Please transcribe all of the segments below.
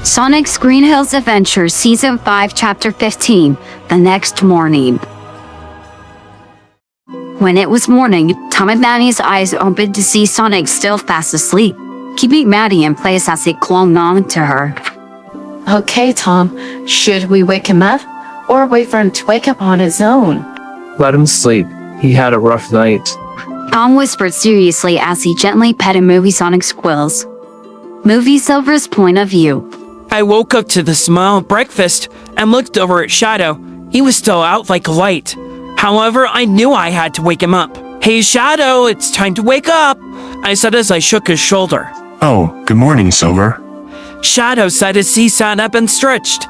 Sonic's Green Hills Adventure Season 5 Chapter 15, The Next Morning. When it was morning, Tom and Maddie's eyes opened to see Sonic still fast asleep, keeping Maddie in place as he clung on to her. Okay, Tom, should we wake him up or wait for him to wake up on his own? Let him sleep. He had a rough night. Tom whispered seriously as he gently petted Movie Sonic's quills. Movie Silver's point of view. I woke up to the smell of breakfast and looked over at Shadow. He was still out like a light. However, I knew I had to wake him up. Hey, Shadow, it's time to wake up, I said as I shook his shoulder. Oh, good morning, Silver. Shadow said as he sat up and stretched.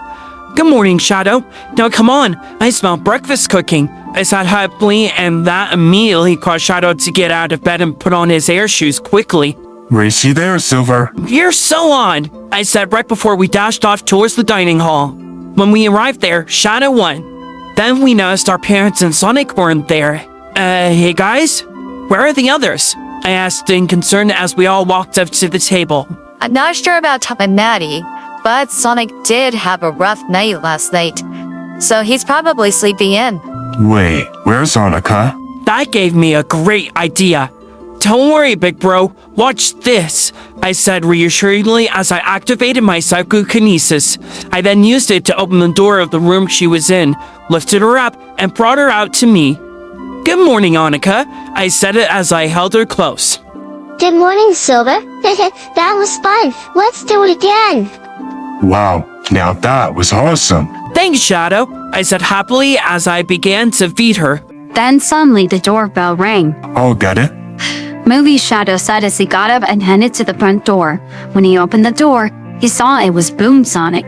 Good morning, Shadow. Now come on, I smell breakfast cooking, I said happily, and that immediately caused Shadow to get out of bed and put on his air shoes quickly. Race you there, Silver. You're so odd, I said right before we dashed off towards the dining hall. When we arrived there, Shadow won. Then we noticed our parents and Sonic weren't there. Hey guys? Where are the others? I asked in concern as we all walked up to the table. I'm not sure about Tom and Maddie, but Sonic did have a rough night last night, so he's probably sleeping in. Wait, where's Sonic, huh? That gave me a great idea. Don't worry, big bro. Watch this, I said reassuringly as I activated my psychokinesis. I then used it to open the door of the room she was in, lifted her up, and brought her out to me. Good morning, Annika, I said it as I held her close. Good morning, Silver. That was fun. Let's do it again. Wow, now that was awesome. Thanks, Shadow, I said happily as I began to feed her. Then suddenly the doorbell rang. I'll get it. Movie Shadow said as he got up and headed to the front door. When he opened the door, he saw it was Boom Sonic.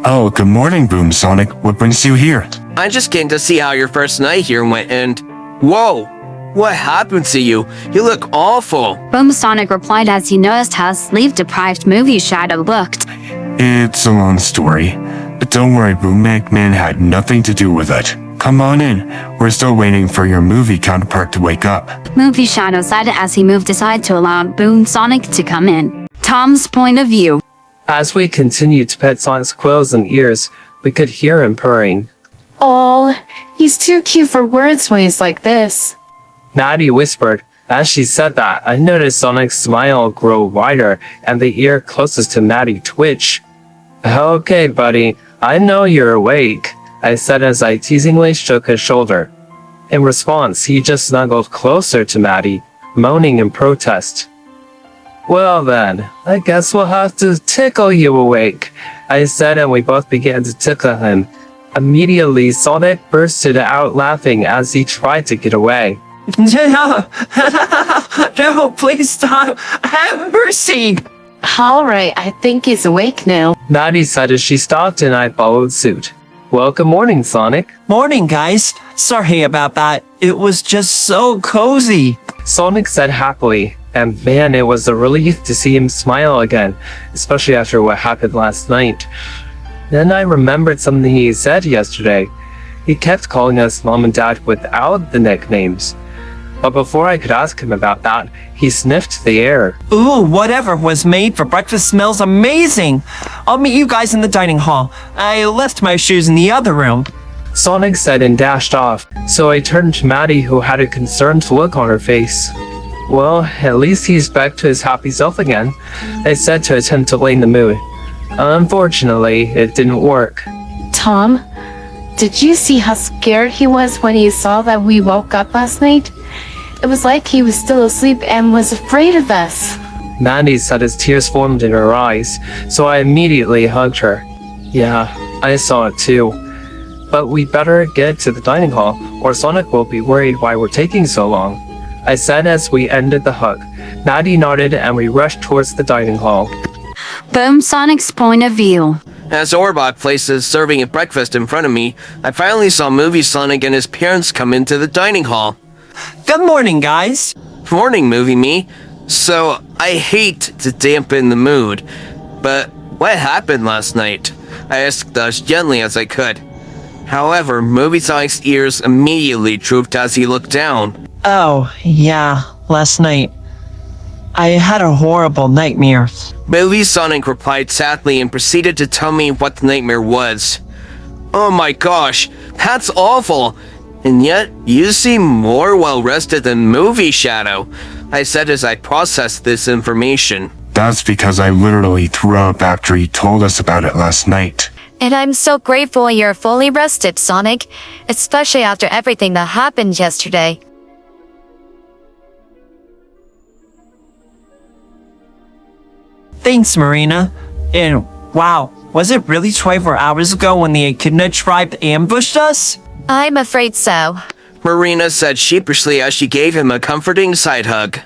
Oh, good morning, Boom Sonic. What brings you here? I just came to see how your first night here went and... Whoa! What happened to you? You look awful. Boom Sonic replied as he noticed how sleep-deprived Movie Shadow looked. It's a long story, but don't worry, Boom McMahon had nothing to do with it. Come on in. We're still waiting for your movie counterpart to wake up. Movie Shadow said as he moved aside to allow Boom Sonic to come in. Tom's point of view. As we continued to pet Sonic's quills and ears, we could hear him purring. Oh, he's too cute for words when he's like this. Maddie whispered. As she said that, I noticed Sonic's smile grow wider and the ear closest to Maddie twitch. Okay, buddy, I know you're awake, I said as I teasingly shook his shoulder. In response, he just snuggled closer to Maddie, moaning in protest. Well then, I guess we'll have to tickle you awake, I said, and we both began to tickle him. Immediately, Sonic bursted out laughing as he tried to get away. No, no, please stop. Have mercy. Alright, I think he's awake now. Maddie said as she stopped and I followed suit. Well, good morning, Sonic. Morning, guys. Sorry about that. It was just so cozy. Sonic said happily, and man, it was a relief to see him smile again, especially after what happened last night. Then I remembered something he said yesterday. He kept calling us Mom and Dad without the nicknames. But before I could ask him about that, he sniffed the air. Ooh, whatever was made for breakfast smells amazing. I'll meet you guys in the dining hall. I left my shoes in the other room. Sonic said and dashed off, so I turned to Maddie, who had a concerned look on her face. Well, at least he's back to his happy self again, I said to attempt to lighten the mood. Unfortunately, it didn't work. Tom, did you see how scared he was when he saw that we woke up last night? It was like he was still asleep and was afraid of us. Maddie said as tears formed in her eyes, so I immediately hugged her. Yeah, I saw it too. But we better get to the dining hall, or Sonic will be worried why we're taking so long, I said as we ended the hug. Maddie nodded and we rushed towards the dining hall. Boom Sonic's point of view. As Orbot places serving a breakfast in front of me, I finally saw Movie Sonic and his parents come into the dining hall. Good morning, guys. Morning, Movie Me. So, I hate to dampen the mood, but what happened last night? I asked as gently as I could. However, Movie Sonic's ears immediately drooped as he looked down. Oh, yeah, last night. I had a horrible nightmare. Movie Sonic replied sadly and proceeded to tell me what the nightmare was. Oh my gosh, that's awful. And yet, you seem more well-rested than Movie Shadow, I said as I processed this information. That's because I literally threw up after you told us about it last night. And I'm so grateful you're fully rested, Sonic, especially after everything that happened yesterday. Thanks, Marina. And wow, was it really 24 hours ago when the Echidna tribe ambushed us? I'm afraid so. Marina said sheepishly as she gave him a comforting side hug.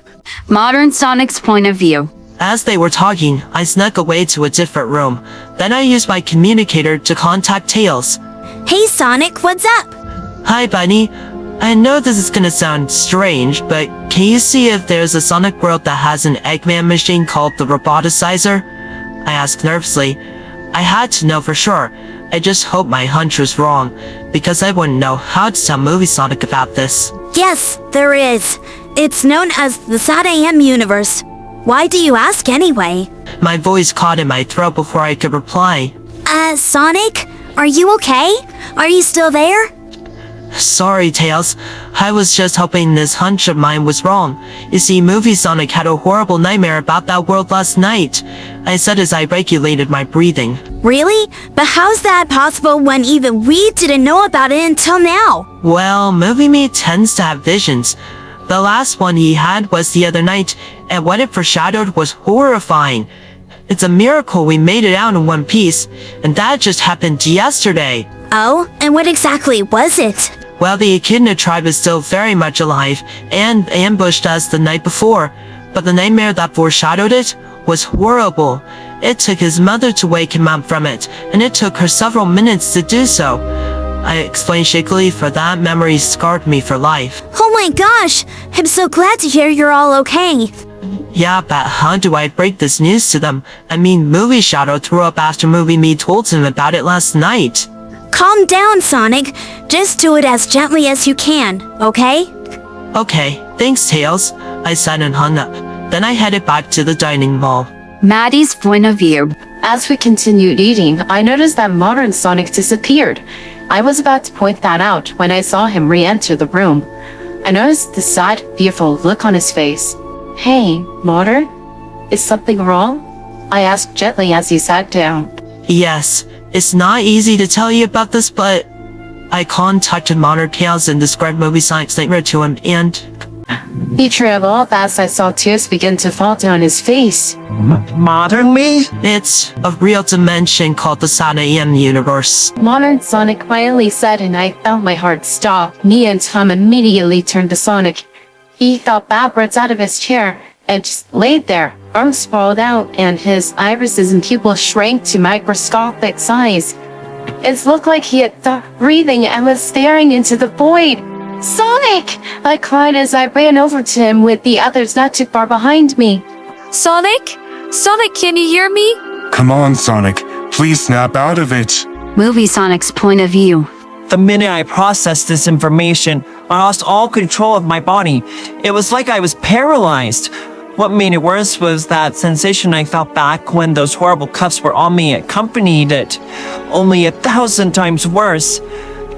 Modern Sonic's point of view. As they were talking, I snuck away to a different room. Then I used my communicator to contact Tails. Hey Sonic, what's up? Hi, Bunny. I know this is gonna sound strange, but can you see if there's a Sonic world that has an Eggman machine called the Roboticizer? I asked nervously. I had to know for sure. I just hope my hunch was wrong, because I wouldn't know how to tell Movie Sonic about this. Yes, there is. It's known as the Sad AM universe. Why do you ask anyway? My voice caught in my throat before I could reply. Sonic? Are you okay? Are you still there? Sorry, Tails. I was just hoping this hunch of mine was wrong. You see, Movie Sonic had a horrible nightmare about that world last night. I said as I regulated my breathing. Really? But how's that possible when even we didn't know about it until now? Well, Movie Me tends to have visions. The last one he had was the other night, and what it foreshadowed was horrifying. It's a miracle we made it out in one piece, and that just happened yesterday. Oh, and what exactly was it? Well, the Echidna tribe is still very much alive, and ambushed us the night before, but the nightmare that foreshadowed it was horrible. It took his mother to wake him up from it, and it took her several minutes to do so. I explained shakily, for that memory scarred me for life. Oh my gosh! I'm so glad to hear you're all okay. Yeah, but how do I break this news to them? I mean, Movie Shadow threw up after Movie Me told him about it last night. Calm down, Sonic. Just do it as gently as you can, okay? Okay, thanks, Tails, I said and hung up. Then I headed back to the dining hall. Maddie's point of view. As we continued eating, I noticed that modern Sonic disappeared. I was about to point that out when I saw him re-enter the room. I noticed the sad, fearful look on his face. Hey, Modern? Is something wrong? I asked gently as he sat down. Yes, it's not easy to tell you about this, but I contacted Modern Tails and described Movie Sonic's nightmare to him, and He trailed off as I saw tears begin to fall down his face. Modern Me? It's a real dimension called the Sad AM universe. Modern Sonic finally said, and I felt my heart stop. Me and Tom immediately turned to Sonic. He fell backwards out of his chair and just laid there, arms sprawled out, and his irises and pupils shrank to microscopic size. It looked like he had stopped breathing and was staring into the void. Sonic! I cried as I ran over to him with the others not too far behind me. Sonic? Sonic, can you hear me? Come on, Sonic. Please snap out of it. Movie Sonic's point of view. The minute I processed this information, I lost all control of my body. It was like I was paralyzed. What made it worse was that sensation I felt back when those horrible cuffs were on me accompanied it. Only 1,000 times worse.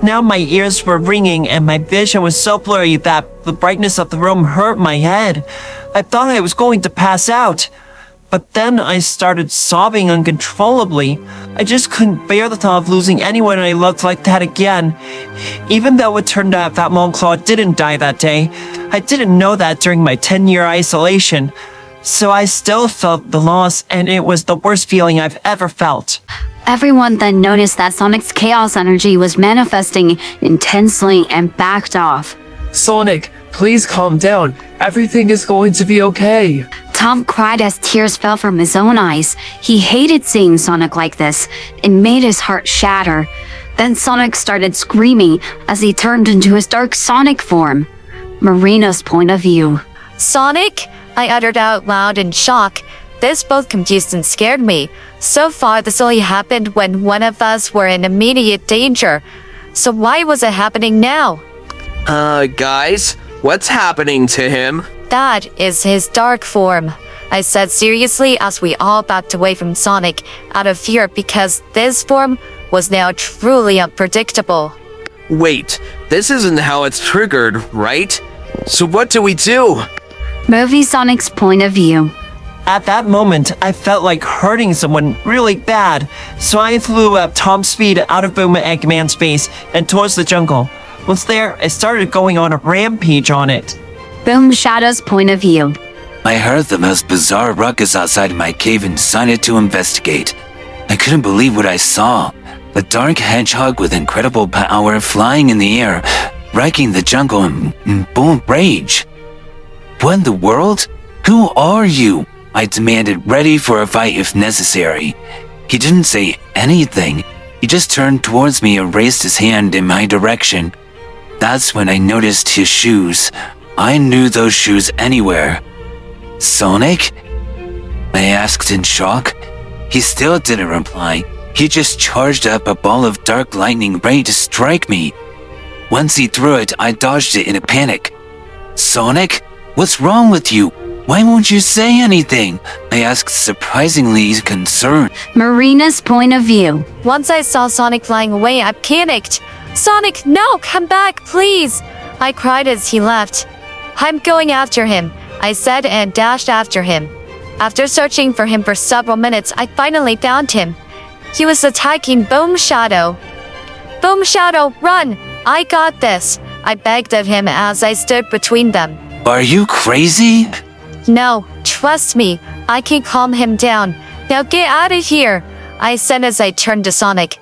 Now my ears were ringing and my vision was so blurry that the brightness of the room hurt my head. I thought I was going to pass out. But then I started sobbing uncontrollably. I just couldn't bear the thought of losing anyone I loved like that again. Even though it turned out that Monclaw didn't die that day, I didn't know that during my 10-year isolation. So I still felt the loss, and it was the worst feeling I've ever felt. Everyone then noticed that Sonic's chaos energy was manifesting intensely and backed off. Sonic, please calm down. Everything is going to be okay. Tom cried as tears fell from his own eyes. He hated seeing Sonic like this. It made his heart shatter. Then Sonic started screaming as he turned into his dark Sonic form. Marina's point of view. Sonic? I uttered out loud in shock. This both confused and scared me. So far, this only happened when one of us were in immediate danger. So why was it happening now? Guys, what's happening to him? That is his dark form, I said seriously as we all backed away from Sonic out of fear because this form was now truly unpredictable. Wait, this isn't how it's triggered, right? So what do we do? Movie Sonic's point of view. At that moment, I felt like hurting someone really bad, so I flew up top speed out of Boom Eggman's face and towards the jungle. Once there, I started going on a rampage on it. Boom Shadow's point of view. I heard the most bizarre ruckus outside my cave and decided to investigate. I couldn't believe what I saw. A dark hedgehog with incredible power flying in the air, wrecking the jungle in boom rage. What in the world? Who are you? I demanded, ready for a fight if necessary. He didn't say anything. He just turned towards me and raised his hand in my direction. That's when I noticed his shoes. I knew those shoes anywhere. Sonic? I asked in shock. He still didn't reply. He just charged up a ball of dark lightning ready to strike me. Once he threw it, I dodged it in a panic. Sonic? What's wrong with you? Why won't you say anything? I asked, surprisingly concerned. Marina's point of view. Once I saw Sonic flying away, I panicked. Sonic, no, come back, please! I cried as he left. I'm going after him, I said and dashed after him. After searching for him for several minutes, I finally found him. He was attacking Boom Shadow. Boom Shadow, run! I got this, I begged of him as I stood between them. Are you crazy? No, trust me, I can calm him down. Now get out of here, I said as I turned to Sonic.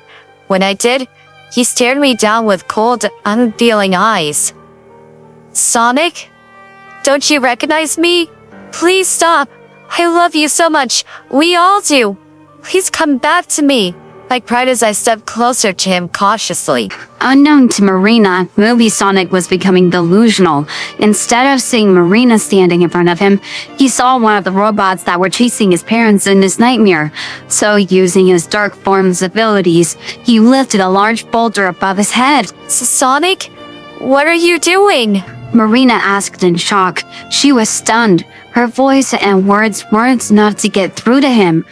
When I did, he stared me down with cold, unfeeling eyes. Sonic? Don't you recognize me? Please stop. I love you so much. We all do. Please come back to me, I cried as I stepped closer to him cautiously. Unknown to Marina, Movie Sonic was becoming delusional. Instead of seeing Marina standing in front of him, he saw one of the robots that were chasing his parents in his nightmare. So, using his dark form's abilities, he lifted a large boulder above his head. Sonic? What are you doing? Marina asked in shock. She was stunned. Her voice and words weren't enough to get through to him.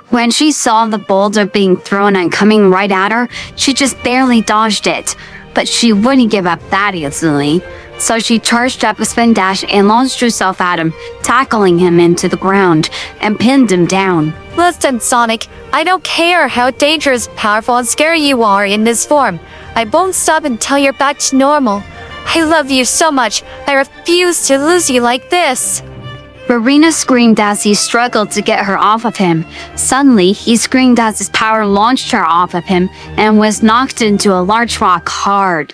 When she saw the boulder being thrown and coming right at her, she just barely dodged it. But she wouldn't give up that easily. So she charged up a spin dash and launched herself at him, tackling him into the ground, and pinned him down. Listen, Sonic, I don't care how dangerous, powerful, and scary you are in this form. I won't stop until you're back to normal. I love you so much, I refuse to lose you like this. Marina screamed as he struggled to get her off of him. Suddenly, he screamed as his power launched her off of him and was knocked into a large rock hard.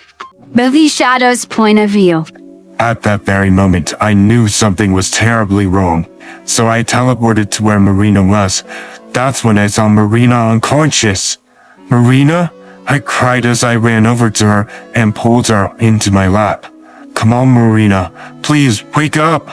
Movie Shadow's point of view. At that very moment, I knew something was terribly wrong, so I teleported to where Marina was. That's when I saw Marina unconscious. Marina? I cried as I ran over to her and pulled her into my lap. Come on, Marina. Please, wake up.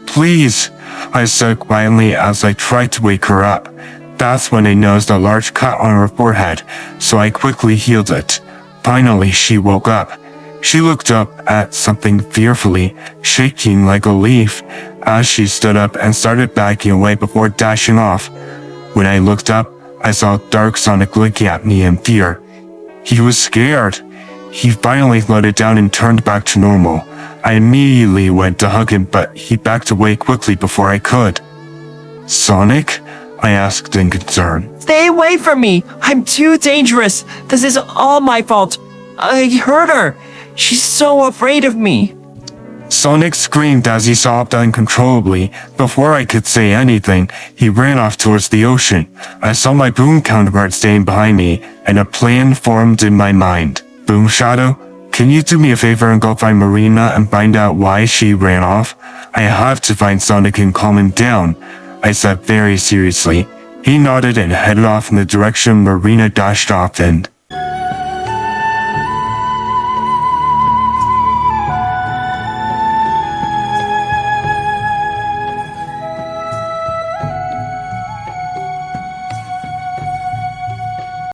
Please, I said quietly as I tried to wake her up. That's when I noticed a large cut on her forehead, so I quickly healed it. Finally, she woke up. She looked up at something fearfully, shaking like a leaf, as she stood up and started backing away before dashing off. When I looked up, I saw Dark Sonic looking at me in fear. He was scared. He finally let it down and turned back to normal. I immediately went to hug him, but he backed away quickly before I could. Sonic? I asked in concern. Stay away from me! I'm too dangerous! This is all my fault! I hurt her! She's so afraid of me! Sonic screamed as he sobbed uncontrollably. Before I could say anything, he ran off towards the ocean. I saw my Boom counterpart staying behind me, and a plan formed in my mind. Boom Shadow, can you do me a favor and go find Marina and find out why she ran off? I have to find Sonic and calm him down, I said very seriously. He nodded and headed off in the direction Marina dashed off in.